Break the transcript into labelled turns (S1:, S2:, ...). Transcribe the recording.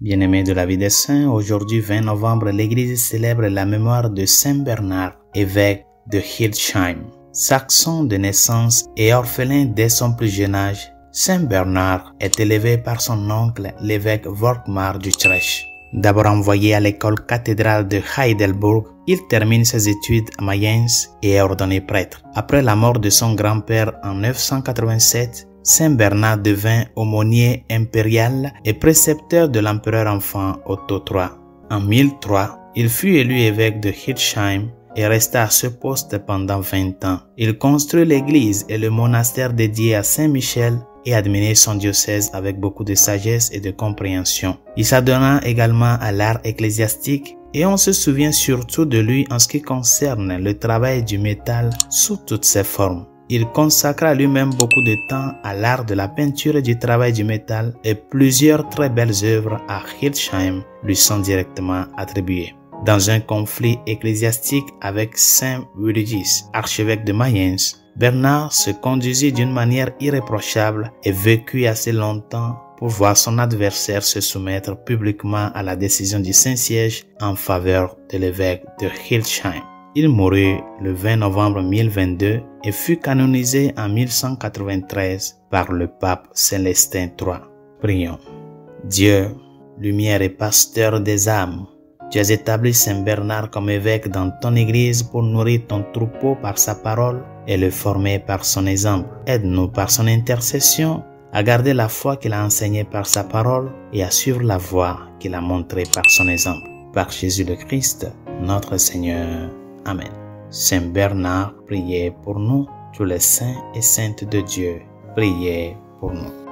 S1: Bien-aimés de la vie des saints, aujourd'hui 20 novembre, l'Église célèbre la mémoire de Saint Bernard, évêque de Hildesheim. Saxon de naissance et orphelin dès son plus jeune âge, Saint Bernard est élevé par son oncle, l'évêque Volkmar d'Utrecht. D'abord envoyé à l'école cathédrale de Heidelberg, il termine ses études à Mayence et est ordonné prêtre. Après la mort de son grand-père en 987, Saint Bernard devint aumônier impérial et précepteur de l'empereur enfant Otto III. En 1003, il fut élu évêque de Hildesheim et resta à ce poste pendant 20 ans. Il construit l'église et le monastère dédié à Saint-Michel et administre son diocèse avec beaucoup de sagesse et de compréhension. Il s'adonna également à l'art ecclésiastique et on se souvient surtout de lui en ce qui concerne le travail du métal sous toutes ses formes. Il consacra lui-même beaucoup de temps à l'art de la peinture et du travail du métal et plusieurs très belles œuvres à Hildesheim lui sont directement attribuées. Dans un conflit ecclésiastique avec Saint Willigis, archevêque de Mayence, Bernard se conduisit d'une manière irréprochable et vécut assez longtemps pour voir son adversaire se soumettre publiquement à la décision du Saint-Siège en faveur de l'évêque de Hildesheim. Il mourut le 20 novembre 1022 et fut canonisé en 1193 par le pape Célestin III. Prions. Dieu, lumière et pasteur des âmes, tu as établi Saint Bernard comme évêque dans ton Église pour nourrir ton troupeau par sa parole et le former par son exemple. Aide-nous par son intercession à garder la foi qu'il a enseignée par sa parole et à suivre la voie qu'il a montrée par son exemple. Par Jésus le Christ, notre Seigneur. Amen. Saint Bernard, priez pour nous. Tous les saints et saintes de Dieu, priez pour nous.